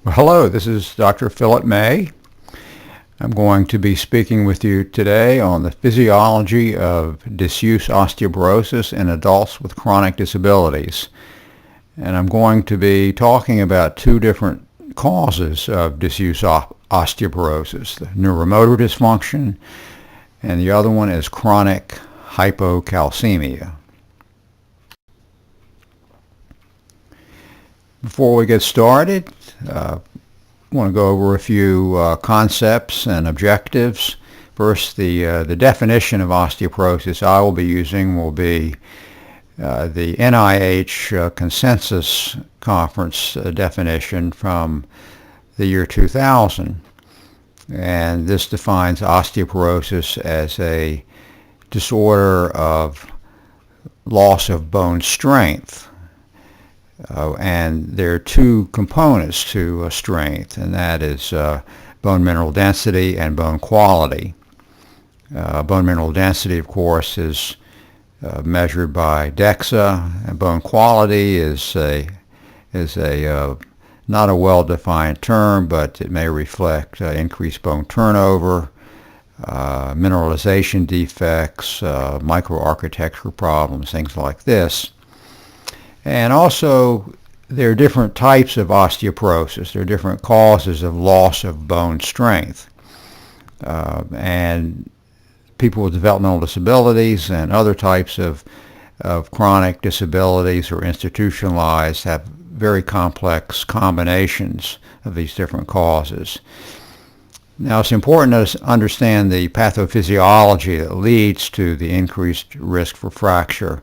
Well, hello, this is Dr. Philip May. I'm going to be speaking with you today on the physiology of disuse osteoporosis in adults with chronic disabilities. And I'm going to be talking about two different causes of disuse osteoporosis, the neuromotor dysfunction, and the other one is chronic hypocalcemia. Before we get started, I want to go over a few concepts and objectives. First, the definition of osteoporosis I will be using will be the NIH Consensus Conference definition from the year 2000. And this defines osteoporosis as a disorder of loss of bone strength. And there are two components to strength, and that is bone mineral density and bone quality. Bone mineral density, of course, is measured by DEXA, and bone quality is not a well-defined term, but it may reflect increased bone turnover, mineralization defects, microarchitecture problems, things like this. And also, there are different types of osteoporosis. There are different causes of loss of bone strength. And people with developmental disabilities and other types of chronic disabilities or institutionalized have very complex combinations of these different causes. Now, it's important to understand the pathophysiology that leads to the increased risk for fracture.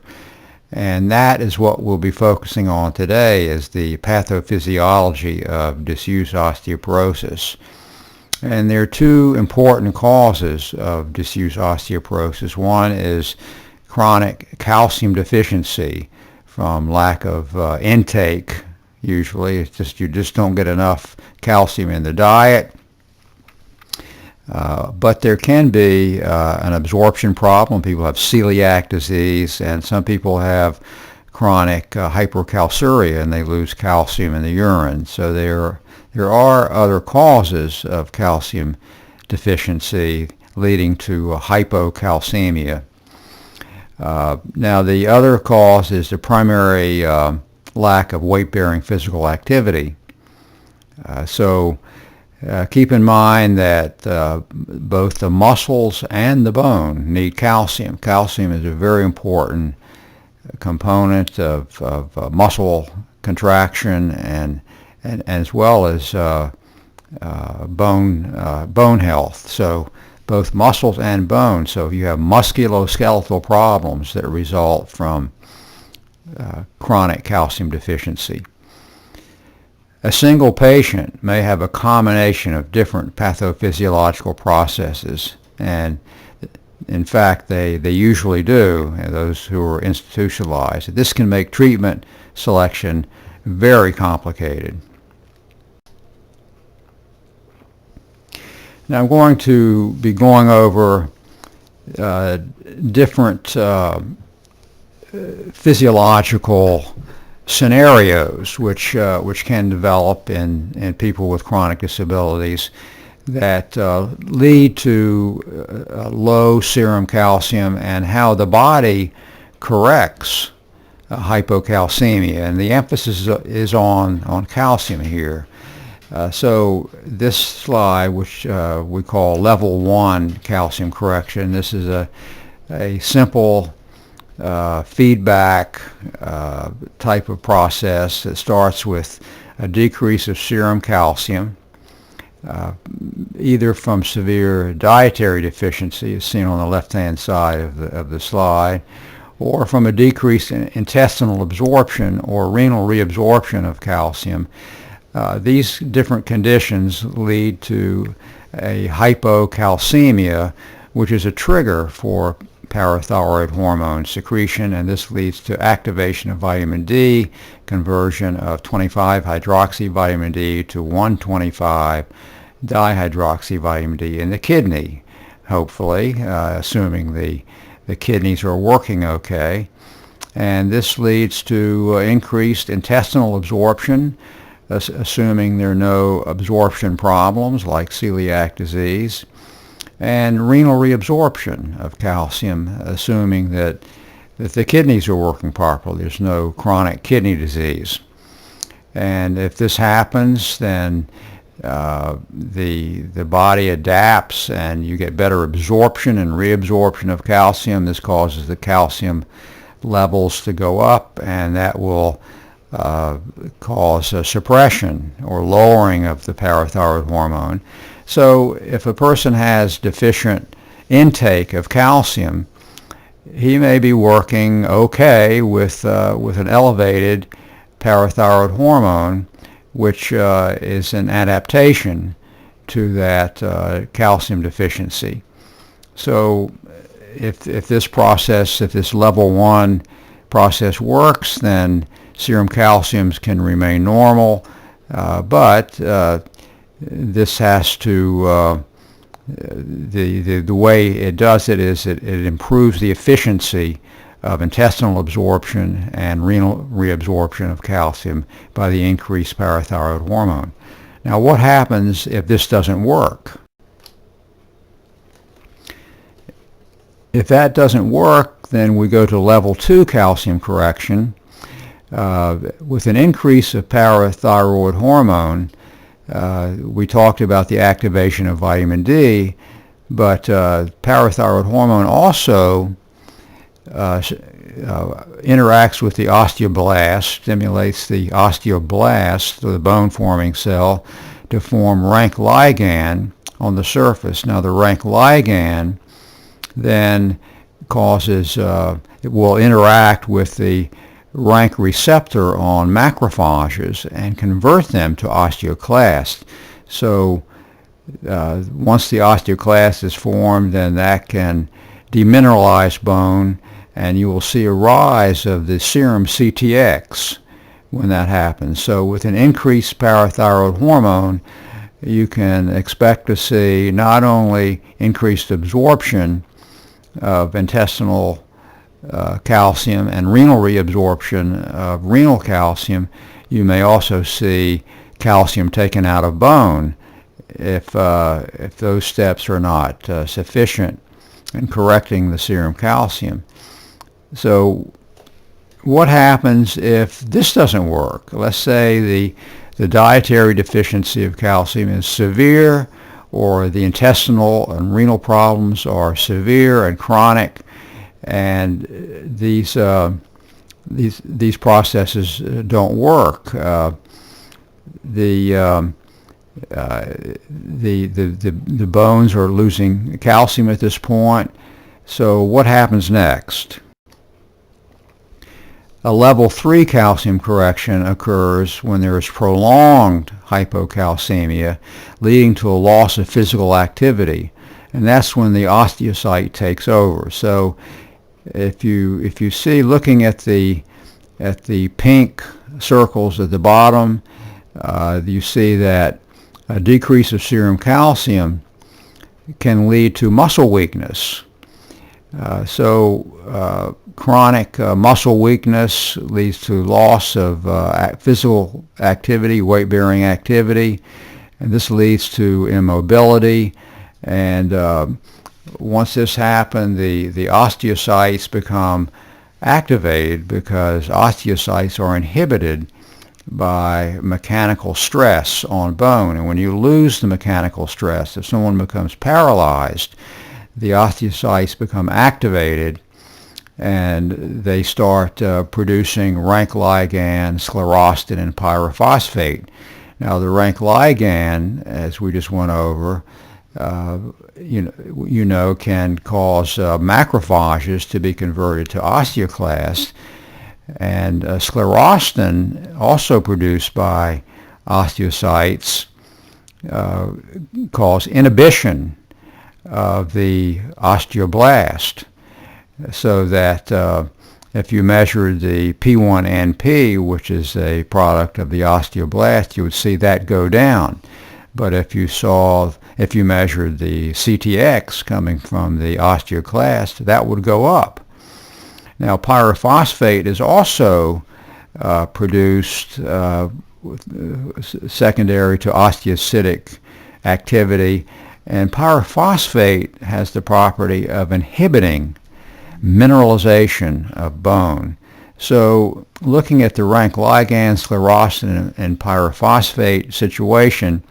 And that is what we'll be focusing on today, is the pathophysiology of disuse osteoporosis. And there are two important causes of disuse osteoporosis. One is chronic calcium deficiency from lack of intake. Usually, it's just you just don't get enough calcium in the diet. But there can be an absorption problem. People have celiac disease, and some people have chronic hypercalciuria, and they lose calcium in the urine. So there are other causes of calcium deficiency leading to hypocalcemia. Now, the other cause is the primary lack of weight-bearing physical activity. Keep in mind that both the muscles and the bone need calcium. Calcium is a very important component of muscle contraction and as well as bone health. So both muscles and bone. So if you have musculoskeletal problems that result from chronic calcium deficiency. A single patient may have a combination of different pathophysiological processes, and in fact they usually do, those who are institutionalized. This can make treatment selection very complicated. Now I'm going to be going over different physiological scenarios which can develop in people with chronic disabilities that lead to low serum calcium, and how the body corrects hypocalcemia. And the emphasis is on calcium here. So this slide, which we call level 1 calcium correction, this is a simple feedback type of process that starts with a decrease of serum calcium, either from severe dietary deficiency, as seen on the left-hand side of the slide, or from a decrease in intestinal absorption or renal reabsorption of calcium. These different conditions lead to a hypocalcemia, which is a trigger for parathyroid hormone secretion, and this leads to activation of vitamin D, conversion of 25-hydroxy vitamin D to 125 dihydroxy vitamin D in the kidney, hopefully, assuming the kidneys are working okay. And this leads to increased intestinal absorption, assuming there are no absorption problems like celiac disease, and renal reabsorption of calcium, assuming that the kidneys are working properly. There's no chronic kidney disease. And if this happens, then the body adapts and you get better absorption and reabsorption of calcium. This causes the calcium levels to go up, and that will cause a suppression or lowering of the parathyroid hormone. So if a person has deficient intake of calcium, he may be working okay with an elevated parathyroid hormone, which is an adaptation to that calcium deficiency. So if this level 1 process works, then serum calciums can remain normal, but this has to, the way it does it is it improves the efficiency of intestinal absorption and renal reabsorption of calcium by the increased parathyroid hormone. Now, what happens if this doesn't work? If that doesn't work, then we go to level 2 calcium correction. With an increase of parathyroid hormone, we talked about the activation of vitamin D, but parathyroid hormone also interacts with the osteoblast, stimulates the osteoblast, the bone-forming cell, to form rank ligand on the surface. Now, the rank ligand then causes, it will interact with the rank receptor on macrophages and convert them to osteoclasts. So once the osteoclast is formed, then that can demineralize bone, and you will see a rise of the serum CTX when that happens. So with an increased parathyroid hormone, you can expect to see not only increased absorption of intestinal calcium and renal reabsorption of renal calcium, you may also see calcium taken out of bone if those steps are not sufficient in correcting the serum calcium. So what happens if this doesn't work? Let's say the dietary deficiency of calcium is severe, or the intestinal and renal problems are severe and chronic, and these processes don't work. The bones are losing calcium at this point. So what happens next? A level 3 calcium correction occurs when there is prolonged hypocalcemia, leading to a loss of physical activity, and that's when the osteocyte takes over. So if you see, looking at the pink circles at the bottom, you see that a decrease of serum calcium can lead to muscle weakness. Chronic muscle weakness leads to loss of physical activity, weight-bearing activity, and this leads to immobility. And once this happens, the osteocytes become activated because osteocytes are inhibited by mechanical stress on bone. And when you lose the mechanical stress, if someone becomes paralyzed, the osteocytes become activated and they start producing rank ligand, sclerostin, and pyrophosphate. Now, the rank ligand, as we just went over, can cause macrophages to be converted to osteoclasts, and sclerostin, also produced by osteocytes, cause inhibition of the osteoblast, so that if you measured the P1NP, which is a product of the osteoblast, you would see that go down. But if you measured the CTX coming from the osteoclast, that would go up. Now, pyrophosphate is also produced secondary to osteocytic activity. And pyrophosphate has the property of inhibiting mineralization of bone. So looking at the rank ligand sclerostin and pyrophosphate situation,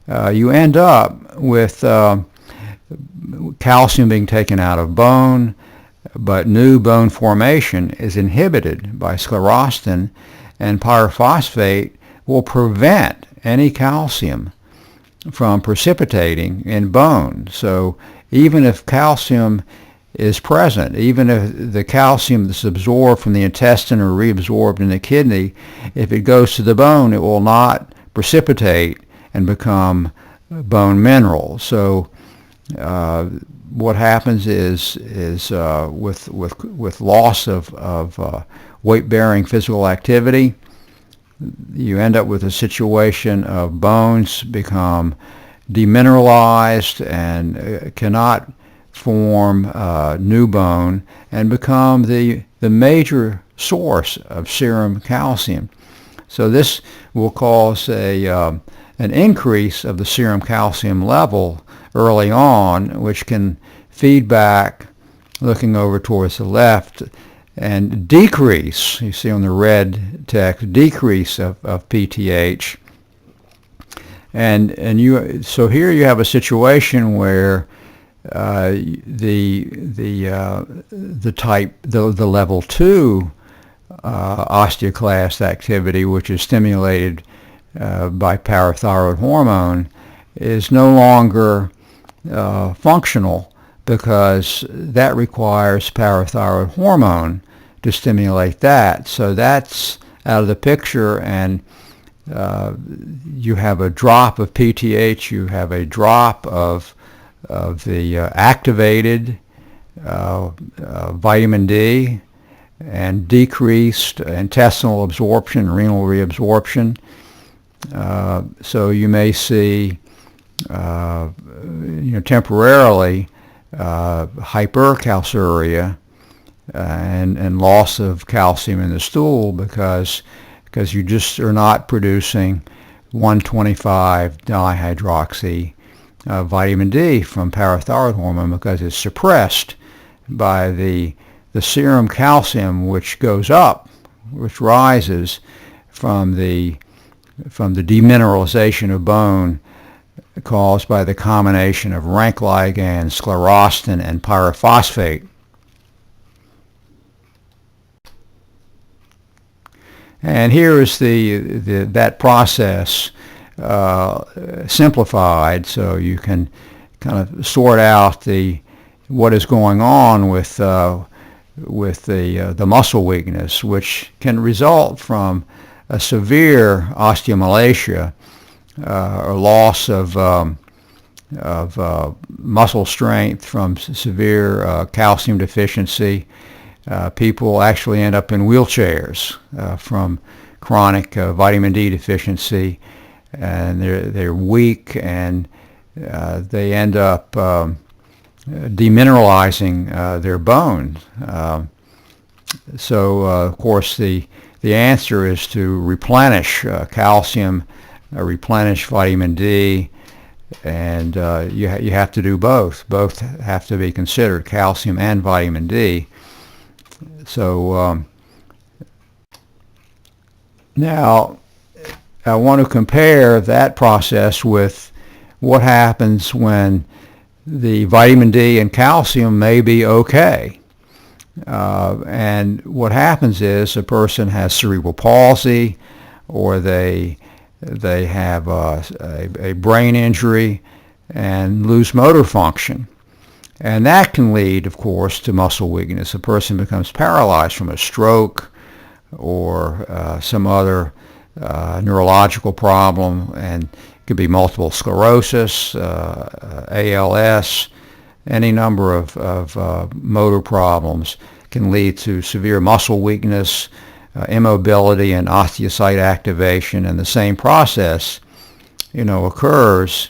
you end up with calcium being taken out of bone, but new bone formation is inhibited by sclerostin, and pyrophosphate will prevent any calcium from precipitating in bone. So even if calcium is present, even if the calcium that's absorbed from the intestine or reabsorbed in the kidney, if it goes to the bone, it will not precipitate and become bone mineral. So what happens is with loss of weight-bearing physical activity, you end up with a situation of bones become demineralized and cannot form new bone and become the major source of serum calcium. So this will cause an increase of the serum calcium level early on, which can feed back, looking over towards the left, and decrease, you see on the red text, decrease of PTH. And so here you have a situation where the level 2 osteoclast activity, which is stimulated by parathyroid hormone, is no longer functional, because that requires parathyroid hormone to stimulate that. So that's out of the picture, and you have a drop of PTH, you have a drop of the activated vitamin D, and decreased intestinal absorption, renal reabsorption. So you may see temporarily hypercalciuria and loss of calcium in the stool because you just are not producing 125 dihydroxy vitamin D from parathyroid hormone, because it's suppressed by the serum calcium, which goes up, which rises from the demineralization of bone caused by the combination of rank ligand, sclerostin, and pyrophosphate. And here is that process simplified, so you can kind of sort out what is going on with the muscle weakness, which can result from a severe osteomalacia, or loss of muscle strength from severe calcium deficiency. People actually end up in wheelchairs from chronic vitamin D deficiency, and they're weak, and they end up demineralizing their bones. So of course the answer is to replenish calcium, replenish vitamin D, and you have to do both. Both have to be considered, calcium and vitamin D. So now I want to compare that process with what happens when the vitamin D and calcium may be okay. And what happens is a person has cerebral palsy, or they have a brain injury and lose motor function. And that can lead, of course, to muscle weakness. A person becomes paralyzed from a stroke or some other neurological problem, and it could be multiple sclerosis, ALS, any number of motor problems can lead to severe muscle weakness, immobility, and osteocyte activation. And the same process, occurs.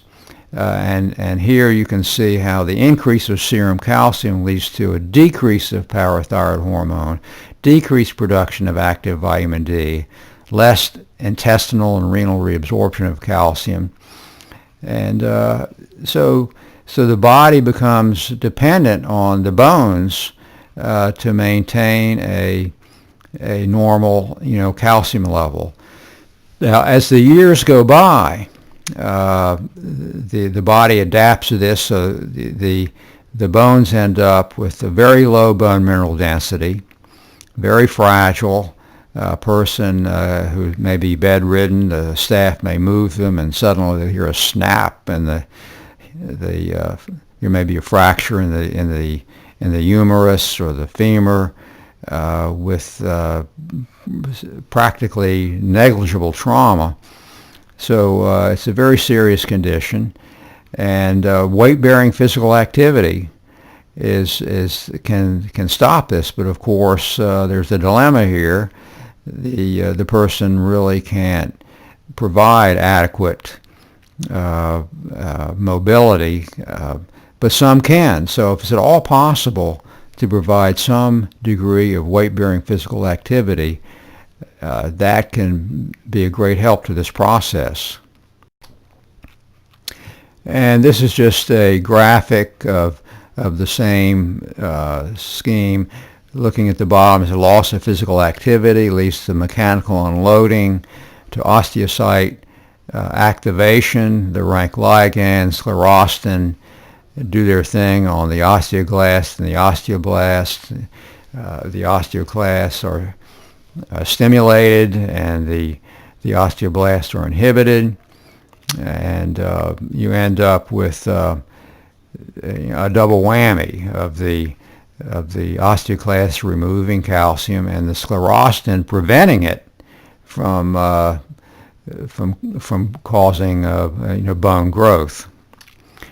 And here you can see how the increase of serum calcium leads to a decrease of parathyroid hormone, decreased production of active vitamin D, less intestinal and renal reabsorption of calcium. And so the body becomes dependent on the bones to maintain a normal, calcium level. Now, as the years go by, the body adapts to this, so the bones end up with a very low bone mineral density, very fragile. A person who may be bedridden, the staff may move them, and suddenly they hear a snap, and there may be a fracture in the humerus or the femur, with practically negligible trauma. So it's a very serious condition, and weight-bearing physical activity can stop this. But of course, there's a dilemma here. The person really can't provide adequate mobility, but some can. So if it's at all possible to provide some degree of weight-bearing physical activity, that can be a great help to this process. And this is just a graphic of the same scheme. Looking at the bottom is a loss of physical activity leads to mechanical unloading, to osteocyte activation. The rank ligands, sclerostin, do their thing on the osteoclast and the osteoblast. The osteoclasts are stimulated, and the osteoblasts are inhibited, and you end up with a double whammy of the osteoclasts removing calcium and the sclerostin preventing it from causing bone growth.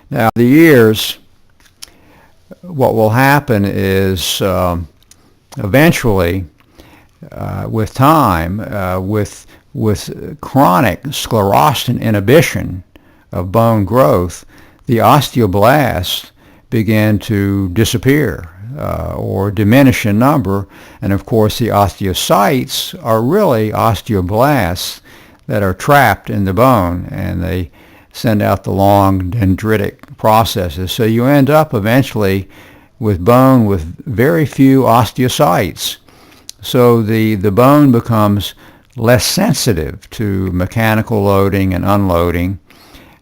Now, the years, what will happen is eventually, with time, with chronic sclerostin inhibition of bone growth, the osteoblasts begin to disappear or diminish in number. And of course, the osteocytes are really osteoblasts that are trapped in the bone, and they send out the long dendritic processes. So you end up eventually with bone with very few osteocytes. So the bone becomes less sensitive to mechanical loading and unloading.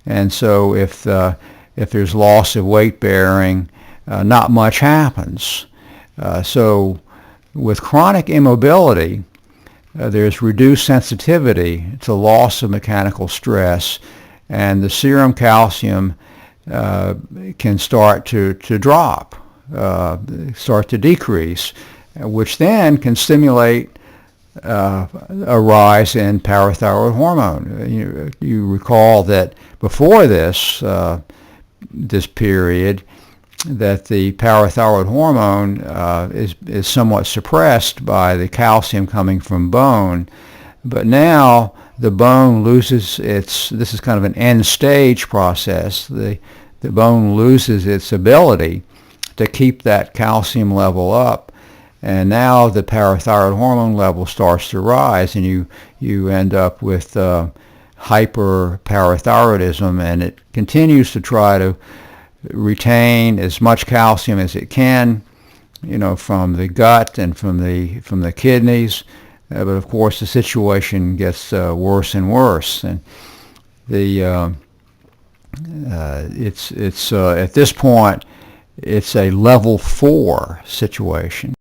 And so if there's loss of weight bearing, not much happens. So with chronic immobility, there's reduced sensitivity to loss of mechanical stress, and the serum calcium can start to drop, start to decrease, which then can stimulate a rise in parathyroid hormone. You recall that before this period, that the parathyroid hormone is somewhat suppressed by the calcium coming from bone, but now the bone loses this is kind of an end stage process. The bone loses its ability to keep that calcium level up, and now the parathyroid hormone level starts to rise, and you end up with hyperparathyroidism, and it continues to try to retain as much calcium as it can, from the gut and from the kidneys. But of course, the situation gets worse and worse, and it's at this point it's a level 4 situation.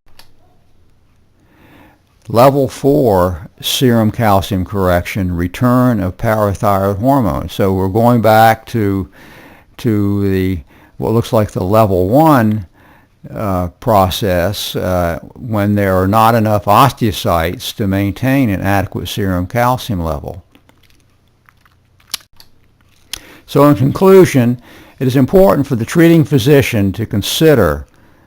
Level 4 serum calcium correction, return of parathyroid hormone. So we're going back to what looks like the level 1 process when there are not enough osteocytes to maintain an adequate serum calcium level. So in conclusion, it is important for the treating physician to consider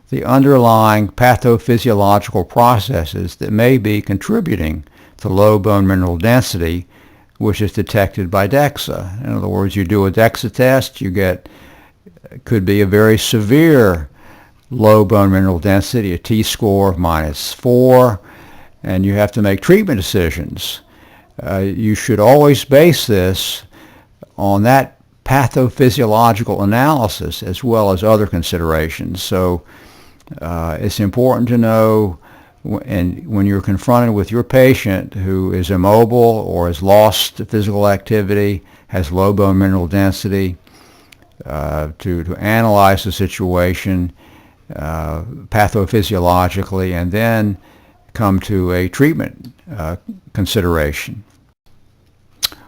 the underlying pathophysiological processes that may be contributing to low bone mineral density, which is detected by DEXA. In other words, you do a DEXA test, could be a very severe low bone mineral density, a T-score of -4, and you have to make treatment decisions. you should always base this on that pathophysiological analysis as well as other considerations. So it's important to know, and when you're confronted with your patient who is immobile or has lost physical activity, has low bone mineral density, to analyze the situation pathophysiologically and then come to a treatment consideration.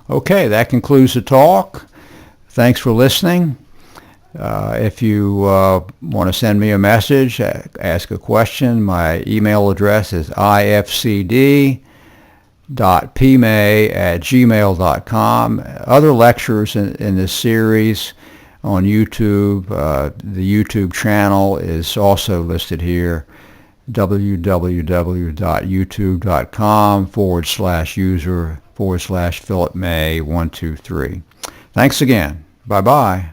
Okay, that concludes the talk. Thanks for listening. If you want to send me a message, ask a question, my email address is ifcd.pmay@gmail.com. Other lectures in this series on YouTube, the YouTube channel is also listed here, www.youtube.com/user/PhilipMay123. Thanks again. Bye-bye.